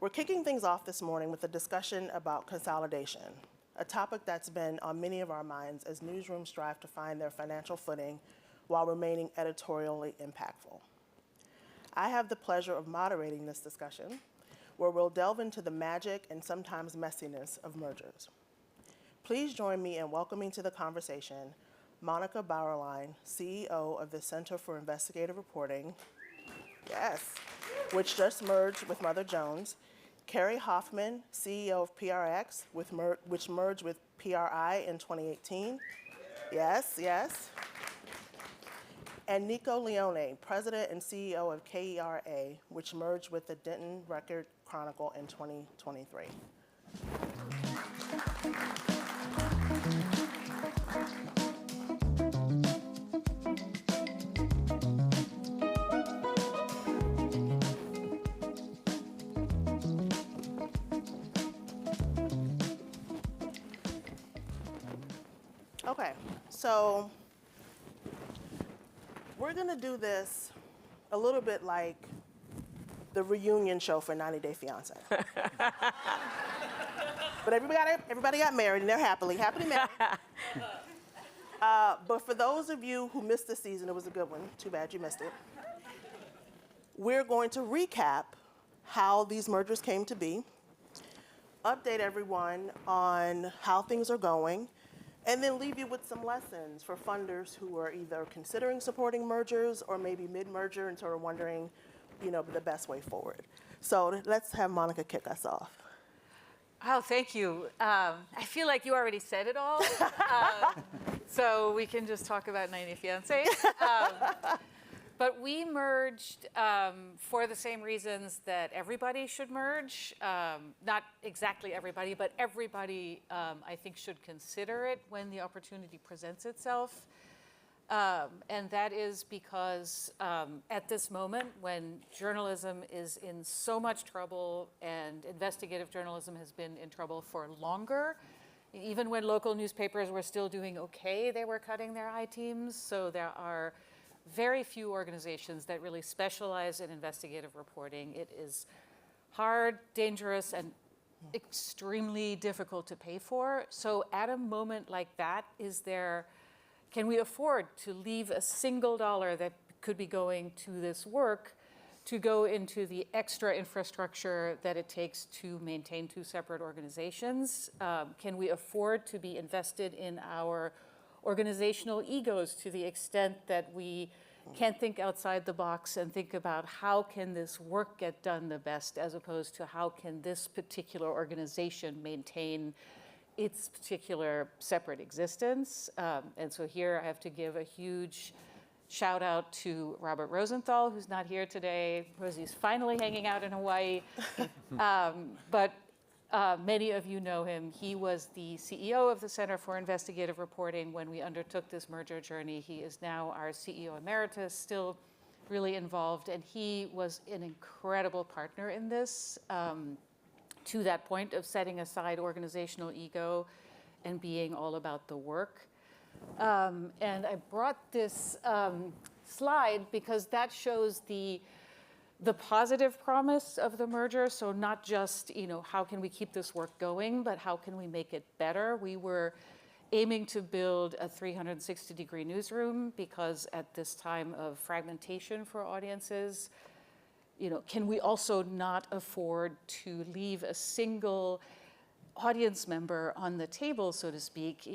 We're kicking things off this morning with a discussion about consolidation, a topic that's been on many of our minds as newsrooms strive to find their financial footing while remaining editorially impactful. I have the pleasure of moderating this discussion, where we'll delve into the magic and sometimes messiness of mergers. Please join me in welcoming to the conversation Monika Bauerlein, CEO of the Center for Investigative Reporting, yes, which just merged with Mother Jones, Kerri Hoffman, CEO of PRX, which merged with PRI in 2018, yes, and Nico Leone, President and CEO of KERA, which merged with the Denton Record Chronicle in 2023. Okay, so we're gonna do this a little bit like the reunion show for 90 Day Fiancé. But everybody got married and they're happily married. But for those of you who missed the season, it was a good one. Too bad you missed it. We're going to recap how these mergers came to be, update everyone on how things are going, and then leave you with some lessons for funders who are either considering supporting mergers or maybe mid-merger and sort of wondering, the best way forward. So let's have Monika kick us off. Oh, thank you. I feel like you already said it all. So we can just talk about 90 Fiancés. But we merged for the same reasons that everybody should merge. Not exactly everybody, but everybody, I think, should consider it when the opportunity presents itself. And that is because at this moment, when journalism is in so much trouble and investigative journalism has been in trouble for longer, even when local newspapers were still doing okay, they were cutting their I-teams. So there are very few organizations that really specialize in investigative reporting. It is hard, dangerous, and extremely difficult to pay for. So at a moment like that, can we afford to leave a single dollar that could be going to this work to go into the extra infrastructure that it takes to maintain two separate organizations? Can we afford to be invested in our organizational egos to the extent that we can't think outside the box and think about how can this work get done the best, as opposed to how can this particular organization maintain its particular separate existence? And so here I have to give a huge shout out to Robert Rosenthal, who's not here today. Rosie's finally hanging out in Hawaii. But many of you know him. He was the CEO of the Center for Investigative Reporting when we undertook this merger journey. He is now our CEO Emeritus, still really involved. And he was an incredible partner in this, to that point of setting aside organizational ego and being all about the work. And I brought this slide because that shows the positive promise of the merger. So not just, how can we keep this work going, but how can we make it better? We were aiming to build a 360-degree newsroom because at this time of fragmentation for audiences, can we also not afford to leave a single audience member on the table, so to speak?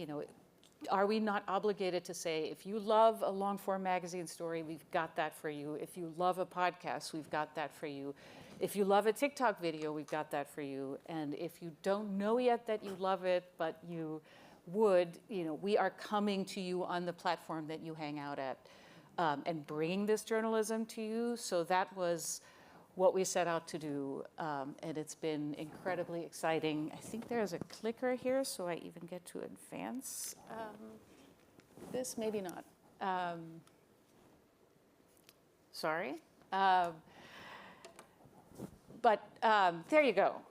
Are we not obligated to say, if you love a long-form magazine story, we've got that for you. If you love a podcast, we've got that for you. If you love a TikTok video, we've got that for you. And if you don't know yet that you love it, but you would, we are coming to you on the platform that you hang out at and bringing this journalism to you. So that was what we set out to do, and it's been incredibly exciting. I think there's a clicker here, so I even get to advance this, maybe not. Sorry. But there you go.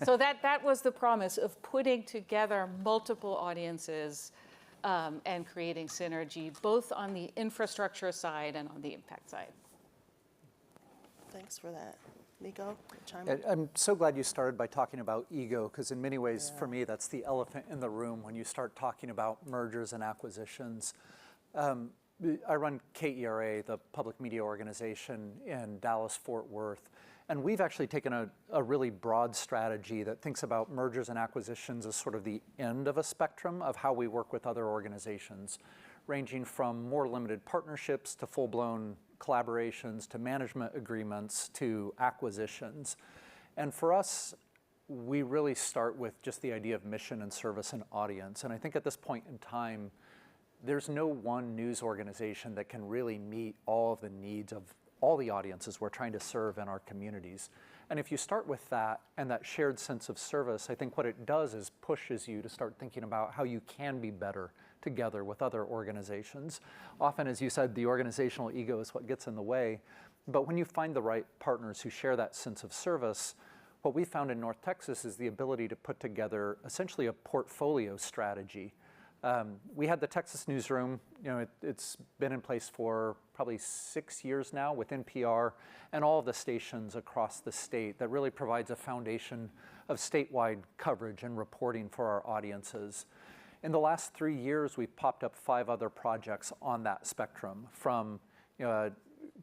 So that was the promise of putting together multiple audiences and creating synergy, both on the infrastructure side and on the impact side. Thanks for that. Nico, chime in? I'm so glad you started by talking about ego, because in many ways, for me, that's the elephant in the room when you start talking about mergers and acquisitions. I run KERA, the public media organization in Dallas-Fort Worth, and we've actually taken a really broad strategy that thinks about mergers and acquisitions as sort of the end of a spectrum of how we work with other organizations, ranging from more limited partnerships to full-blown collaborations to management agreements to acquisitions. And for us, we really start with just the idea of mission and service and audience. And I think at this point in time, there's no one news organization that can really meet all of the needs of all the audiences we're trying to serve in our communities. And if you start with that and that shared sense of service, I think what it does is pushes you to start thinking about how you can be better together with other organizations. Often, as you said, the organizational ego is what gets in the way. But when you find the right partners who share that sense of service, what we found in North Texas is the ability to put together essentially a portfolio strategy. We had the Texas Newsroom, it's been in place for probably 6 years now with NPR and all of the stations across the state that really provides a foundation of statewide coverage and reporting for our audiences. In the last 3 years, we've popped up 5 other projects on that spectrum, from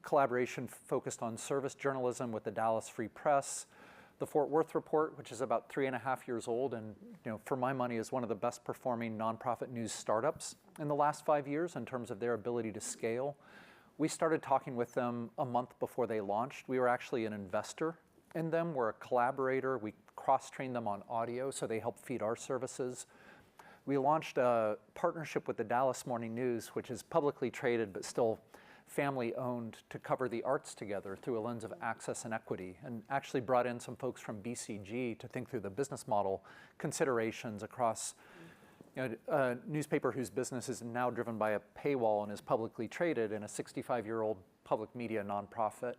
collaboration focused on service journalism with the Dallas Free Press, the Fort Worth Report, which is about 3.5 years old and for my money is one of the best performing nonprofit news startups in the last 5 years in terms of their ability to scale. We started talking with them a month before they launched. We were actually an investor in them. We're a collaborator. We cross-trained them on audio, so they help feed our services. We launched a partnership with the Dallas Morning News, which is publicly traded but still family-owned, to cover the arts together through a lens of access and equity, and actually brought in some folks from BCG to think through the business model considerations across a newspaper whose business is now driven by a paywall and is publicly traded, and a 65-year-old public media nonprofit.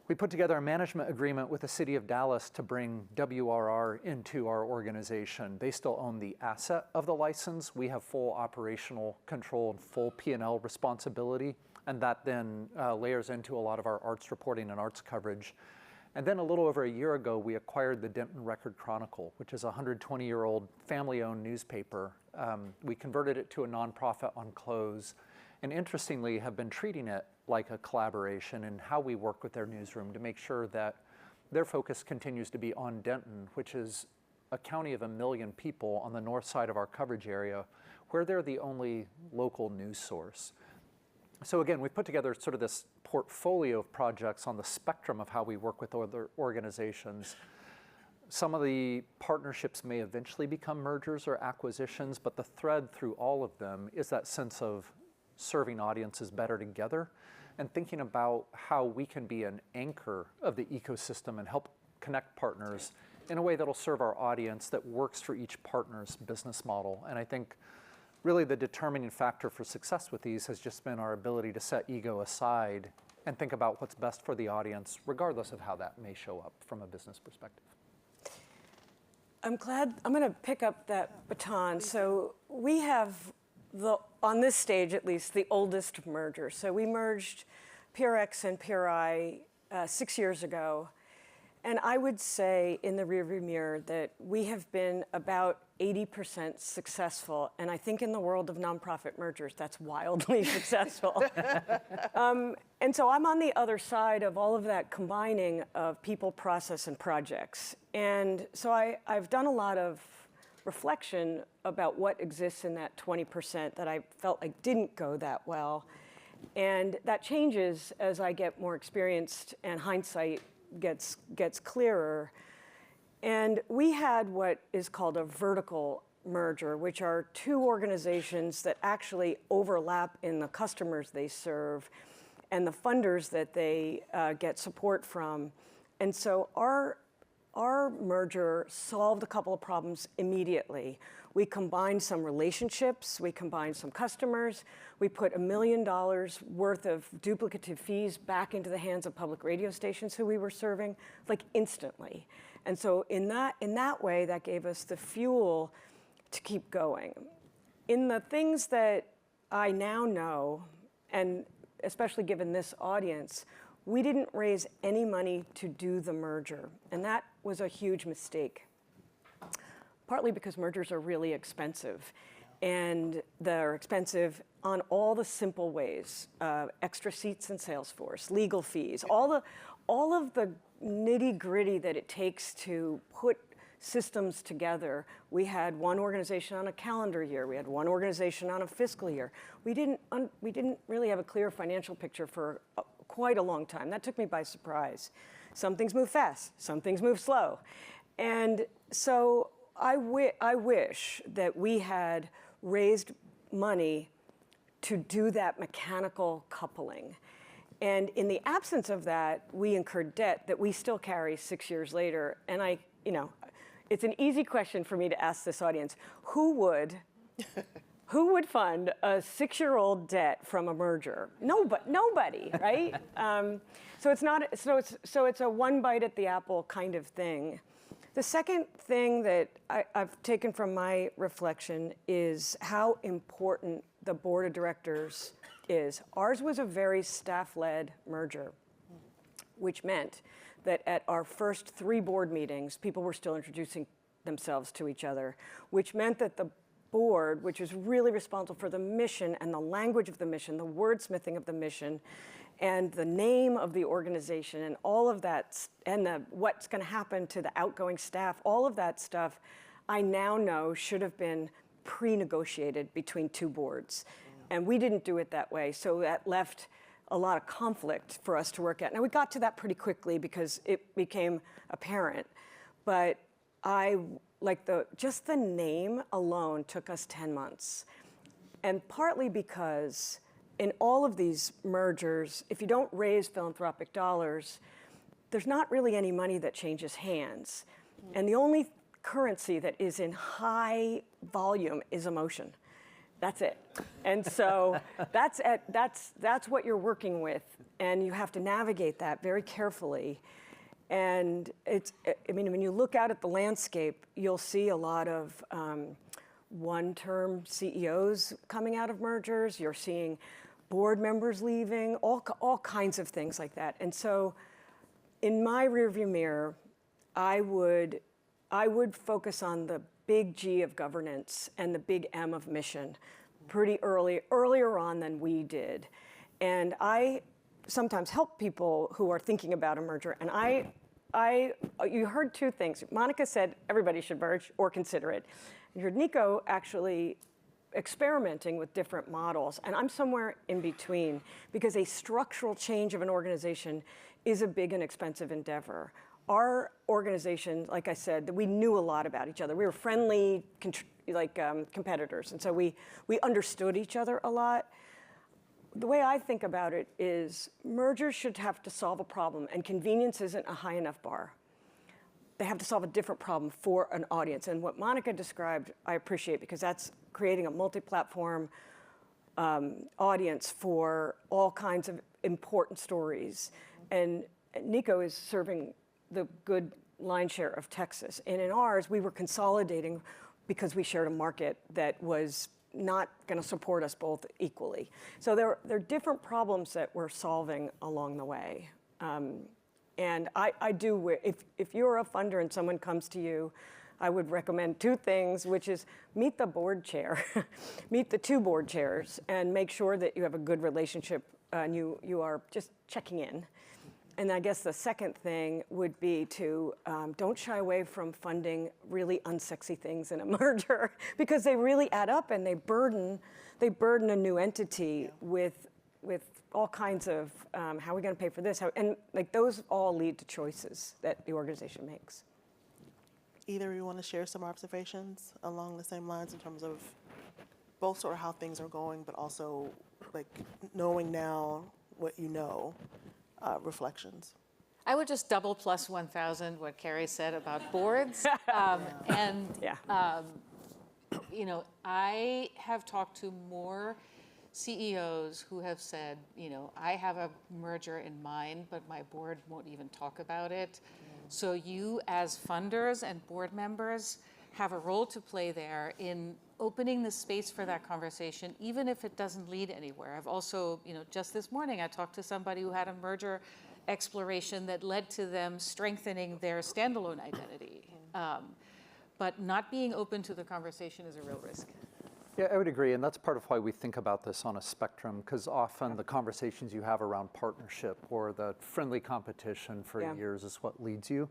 We put together a management agreement with the city of Dallas to bring WRR into our organization. They still own the asset of the license. We have full operational control and full P&L responsibility, and that then layers into a lot of our arts reporting and arts coverage. And then a little over a year ago, we acquired the Denton Record Chronicle, which is a 120-year-old family-owned newspaper. We converted it to a nonprofit on close, and interestingly have been treating it like a collaboration in how we work with their newsroom to make sure that their focus continues to be on Denton, which is a county of 1 million people on the north side of our coverage area, where they're the only local news source. So again, we put together sort of this portfolio of projects on the spectrum of how we work with other organizations. Some of the partnerships may eventually become mergers or acquisitions, but the thread through all of them is that sense of serving audiences better together and thinking about how we can be an anchor of the ecosystem and help connect partners in a way that'll serve our audience that works for each partner's business model. And I think really the determining factor for success with these has just been our ability to set ego aside and think about what's best for the audience, regardless of how that may show up from a business perspective. I'm glad, I'm going to pick up that baton. So we have, on this stage at least, the oldest merger. So we merged PRX and PRI 6 years ago. And I would say in the rearview mirror that we have been about 80% successful. And I think in the world of nonprofit mergers, that's wildly successful. And so I'm on the other side of all of that combining of people, process, and projects. And so I've done a lot of reflection about what exists in that 20% that I felt like didn't go that well. And that changes as I get more experienced and hindsight gets clearer. And we had what is called a vertical merger, which are two organizations that actually overlap in the customers they serve and the funders that they get support from. And so our merger solved a couple of problems immediately. We combined some relationships, we combined some customers, we put $1 million worth of duplicative fees back into the hands of public radio stations who we were serving, like instantly. And so in that way, that gave us the fuel to keep going. In the things that I now know, and especially given this audience, we didn't raise any money to do the merger, and that was a huge mistake. Partly because mergers are really expensive, and they're expensive on all the simple ways, extra seats in Salesforce, legal fees, all of the nitty-gritty that it takes to put systems together. We had one organization on a calendar year. We had one organization on a fiscal year. We didn't really have a clear financial picture for quite a long time. That took me by surprise. Some things move fast, some things move slow. And so I wish that we had raised money to do that mechanical coupling. And in the absence of that, we incurred debt that we still carry 6 years later. And it's an easy question for me to ask this audience. Who would fund a 6-year-old debt from a merger? Nobody, right? So it's a one bite at the apple kind of thing. The second thing that I've taken from my reflection is how important the board of directors is. Ours was a very staff-led merger, which meant that at our first 3 board meetings, people were still introducing themselves to each other, which meant that the board, which is really responsible for the mission and the language of the mission, the wordsmithing of the mission, and the name of the organization, and all of that, and what's going to happen to the outgoing staff, all of that stuff, I now know should have been pre-negotiated between 2 boards. And we didn't do it that way, so that left a lot of conflict for us to work out. Now, we got to that pretty quickly because it became apparent, but just the name alone took us 10 months. And partly because in all of these mergers, if you don't raise philanthropic dollars, there's not really any money that changes hands. And the only currency that is in high volume is emotion. That's it. And so that's what you're working with, and you have to navigate that very carefully. And when you look out at the landscape, you'll see a lot of one-term CEOs coming out of mergers. You're seeing board members leaving, all kinds of things like that. And so in my rearview mirror, I would focus on the big G of governance and the big M of mission pretty earlier on than we did. And I sometimes help people who are thinking about a merger. And you heard 2 things. Monika said everybody should merge or consider it. You heard Nico actually experimenting with different models. And I'm somewhere in between, because a structural change of an organization is a big and expensive endeavor. Our organization, like I said, we knew a lot about each other. We were friendly, competitors, and so we understood each other a lot. The way I think about it is mergers should have to solve a problem, and convenience isn't a high enough bar. They have to solve a different problem for an audience. And what Monika described, I appreciate, because that's creating a multi-platform audience for all kinds of important stories. And Nico is serving the good line share of Texas. And in ours, we were consolidating because we shared a market that was not going to support us both equally. So there are different problems that we're solving along the way. And I do, if you're a funder and someone comes to you, I would recommend 2 things, which is meet the board chair, meet the 2 board chairs, and make sure that you have a good relationship and you are just checking in. And I guess the second thing would be to don't shy away from funding really unsexy things in a merger, because they really add up and they burden a new entity with all kinds of how are we going to pay for this? And those all lead to choices that the organization makes. Either of you want to share some observations along the same lines in terms of both sort of how things are going, but also knowing now what you know, reflections? I would just double plus 1,000 what Kerri said about boards. I have talked to more CEOs who have said, I have a merger in mind, but my board won't even talk about it. So you as funders and board members have a role to play there in opening the space for that conversation, even if it doesn't lead anywhere. I've also, just this morning, I talked to somebody who had a merger exploration that led to them strengthening their standalone identity. But not being open to the conversation is a real risk. Yeah, I would agree, and that's part of why we think about this on a spectrum, because often the conversations you have around partnership or the friendly competition for years is what leads you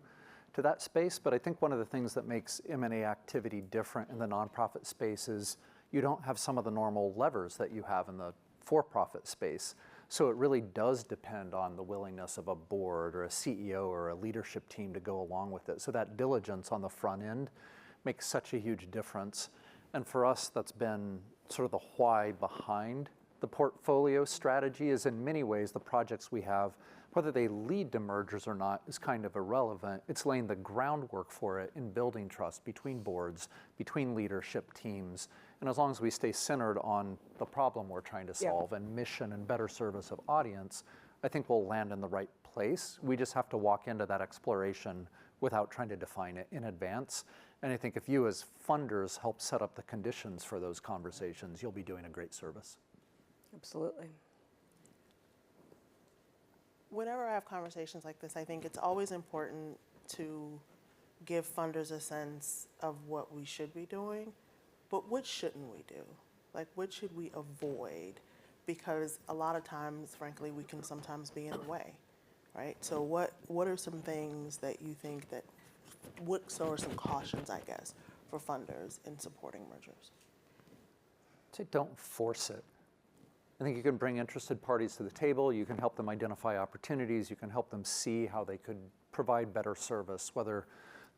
to that space. But I think one of the things that makes M&A activity different in the nonprofit space is you don't have some of the normal levers that you have in the for-profit space. So it really does depend on the willingness of a board or a CEO or a leadership team to go along with it. So that diligence on the front end makes such a huge difference. And for us, that's been sort of the why behind the portfolio strategy. Is in many ways the projects we have, whether they lead to mergers or not, is kind of irrelevant. It's laying the groundwork for it in building trust between boards, between leadership teams. And as long as we stay centered on the problem we're trying to solve and mission and better service of audience, I think we'll land in the right place. We just have to walk into that exploration without trying to define it in advance. And I think if you as funders help set up the conditions for those conversations, you'll be doing a great service. Absolutely. Whenever I have conversations like this, I think it's always important to give funders a sense of what we should be doing, but what shouldn't we do? Like, what should we avoid? Because a lot of times, frankly, we can sometimes be in the way, right? So what are some things that you think that, what are some cautions, I guess, for funders in supporting mergers? I'd say don't force it. I think you can bring interested parties to the table. You can help them identify opportunities. You can help them see how they could provide better service, whether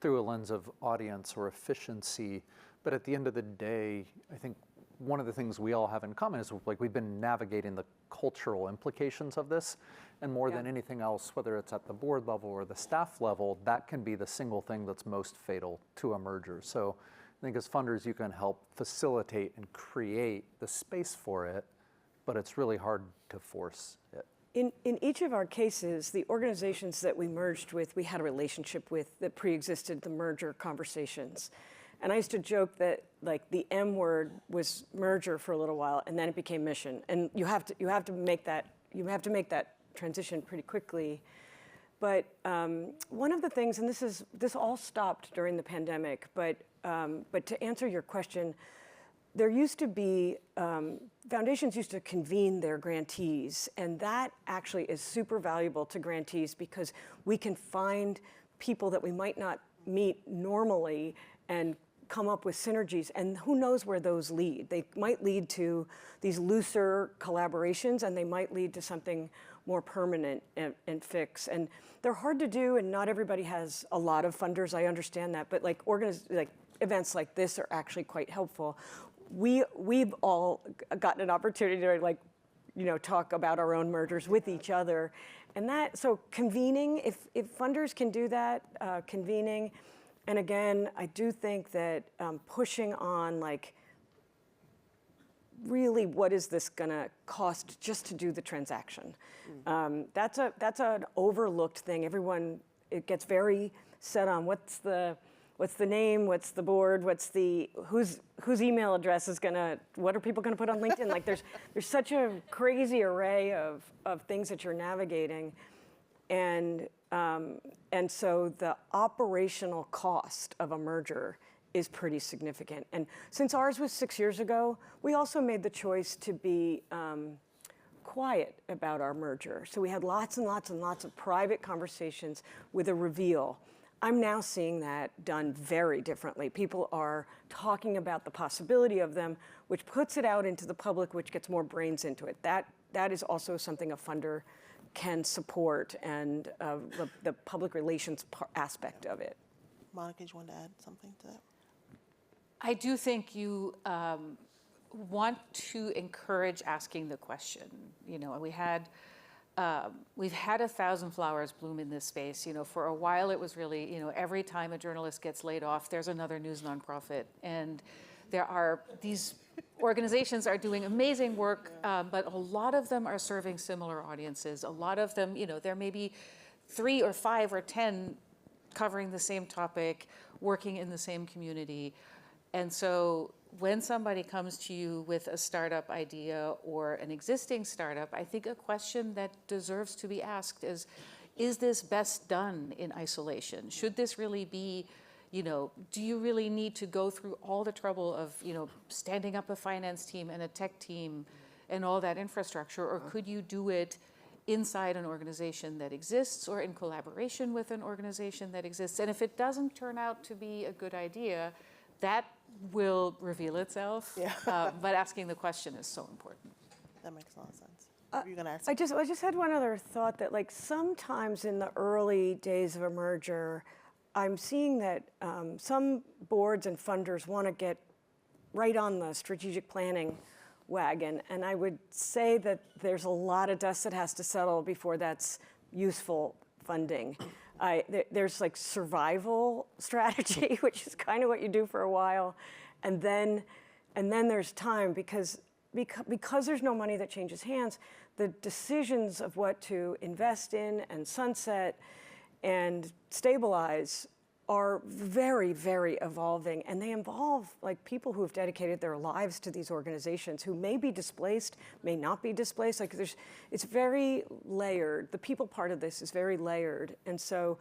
through a lens of audience or efficiency. But at the end of the day, I think one of the things we all have in common is like we've been navigating the cultural implications of this. And more than anything else, whether it's at the board level or the staff level, that can be the single thing that's most fatal to a merger. So I think as funders, you can help facilitate and create the space for it, but it's really hard to force it. In each of our cases, the organizations that we merged with, we had a relationship with that pre-existed the merger conversations. And I used to joke that like the M word was merger for a little while, and then it became mission. And you have to make that transition pretty quickly. But one of the things, and this all stopped during the pandemic, but to answer your question, there used to be, foundations used to convene their grantees, and that actually is super valuable to grantees because we can find people that we might not meet normally and come up with synergies, and who knows where those lead. They might lead to these looser collaborations, and they might lead to something more permanent and fixed. And they're hard to do, and not everybody has a lot of funders, I understand that, but like events like this are actually quite helpful. We've all gotten an opportunity to talk about our own mergers with each other. And so convening, if funders can do that, convening, and again, I do think that pushing on really what is this gonna cost just to do the transaction? That's an overlooked thing. Everyone, it gets very set on what's the name, what's the board, whose email address is what are people gonna put on LinkedIn? Like there's such a crazy array of things that you're navigating. And so the operational cost of a merger is pretty significant. And since ours was 6 years ago, we also made the choice to be quiet about our merger. So we had lots and lots and lots of private conversations with a reveal. I'm now seeing that done very differently. People are talking about the possibility of them, which puts it out into the public, which gets more brains into it. That is also something a funder can support, and the public relations aspect of it. Monika, do you want to add something to that? I do think you want to encourage asking the question. We've had 1,000 flowers bloom in this space. For a while it was really, every time a journalist gets laid off, there's another news nonprofit. And these organizations are doing amazing work, but a lot of them are serving similar audiences. A lot of them, there may be 3 or 5 or 10 covering the same topic, working in the same community. And so when somebody comes to you with a startup idea or an existing startup, I think a question that deserves to be asked is, is this best done in isolation? Should this really be, do you really need to go through all the trouble of, standing up a finance team and a tech team and all that infrastructure, or could you do it inside an organization that exists or in collaboration with an organization that exists? And if it doesn't turn out to be a good idea, that will reveal itself. Yeah. But asking the question is so important. That makes a lot of sense. Were you gonna ask? I just had one other thought that like sometimes in the early days of a merger, I'm seeing that some boards and funders want to get right on the strategic planning wagon, and I would say that there's a lot of dust that has to settle before that's useful funding. There's like survival strategy, which is kind of what you do for a while, and then there's time because there's no money that changes hands. The decisions of what to invest in and sunset and stabilize are very, very evolving, and they involve like people who have dedicated their lives to these organizations who may be displaced, may not be displaced. Like it's very layered. The people part of this is very layered, and so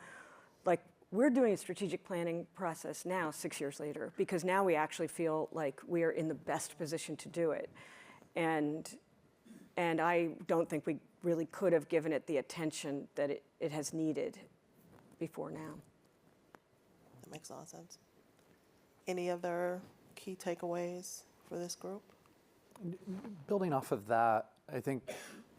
like we're doing a strategic planning process now 6 years later because now we actually feel like we are in the best position to do it, and I don't think we really could have given it the attention that it has needed before now. That makes a lot of sense. Any other key takeaways for this group? Building off of that, I think,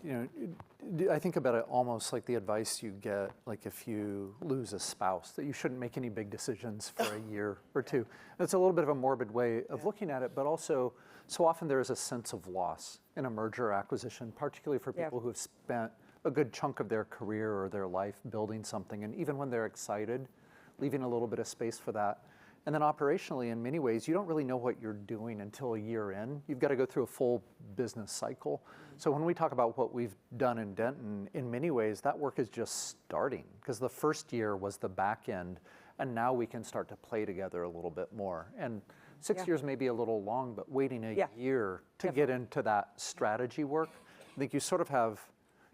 I think about it almost like the advice you get, like if you lose a spouse, that you shouldn't make any big decisions for a year or two. It's a little bit of a morbid way of looking at it, but also so often there is a sense of loss in a merger or acquisition, particularly for people who have spent a good chunk of their career or their life building something, and even when they're excited, leaving a little bit of space for that. And then operationally, in many ways, you don't really know what you're doing until a year in. You've got to go through a full business cycle. So when we talk about what we've done in Denton, in many ways, that work is just starting, because the first year was the back end, and now we can start to play together a little bit more. And 6 years may be a little long, but waiting a year to get into that strategy work, I think you sort of have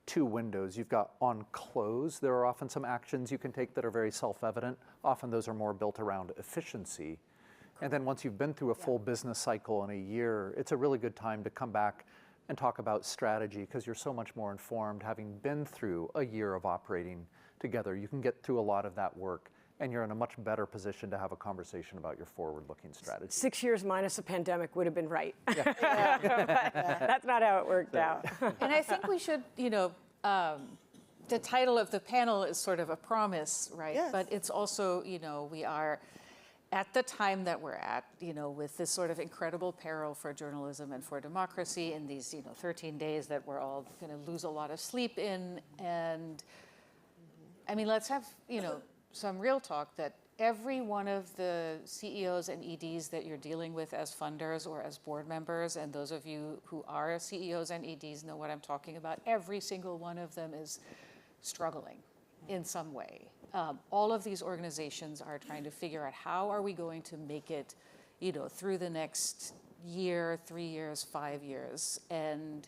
two windows. You've got on close, there are often some actions you can take that are very self-evident. Often those are more built around efficiency. And then once you've been through a full business cycle in a year, it's a really good time to come back and talk about strategy, because you're so much more informed having been through a year of operating together. You can get through a lot of that work, and you're in a much better position to have a conversation about your forward-looking strategy. 6 years minus a pandemic would have been right. That's not how it worked out. And I think we should, the title of the panel is sort of a promise, right? Yes. But it's also, we are at the time that we're at, with this sort of incredible peril for journalism and for democracy in these, 13 days that we're all going to lose a lot of sleep in. And I mean, let's have, some real talk that every one of the CEOs and EDs that you're dealing with as funders or as board members, and those of you who are CEOs and EDs know what I'm talking about, every single one of them is struggling in some way. All of these organizations are trying to figure out how are we going to make it, through the next year, 3 years, 5 years. And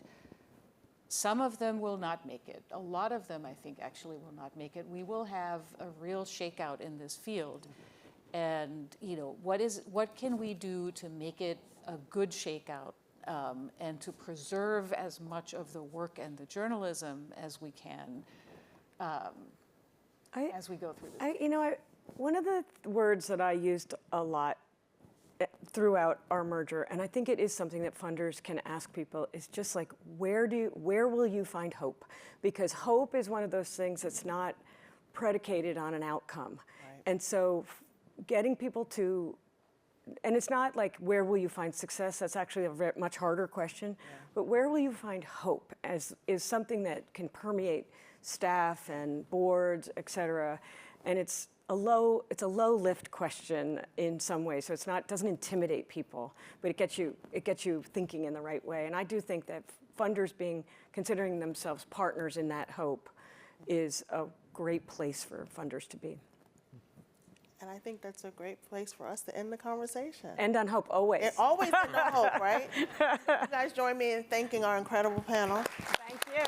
some of them will not make it. A lot of them, I think, actually will not make it. We will have a real shakeout in this field. And, what can we do to make it a good shakeout and to preserve as much of the work and the journalism as we can as we go through this? One of the words that I used a lot throughout our merger, and I think it is something that funders can ask people, is just like, where will you find hope? Because hope is one of those things that's not predicated on an outcome. Right. And so getting people to, and it's not like, where will you find success? That's actually a much harder question. Yeah. But where will you find hope is something that can permeate staff and boards, et cetera. And it's a low lift question in some ways, so doesn't intimidate people, but it gets you thinking in the right way. And I do think that funders considering themselves partners in that hope is a great place for funders to be. And I think that's a great place for us to end the conversation. End on hope, always. It always end on hope, right? You guys join me in thanking our incredible panel. Thank you.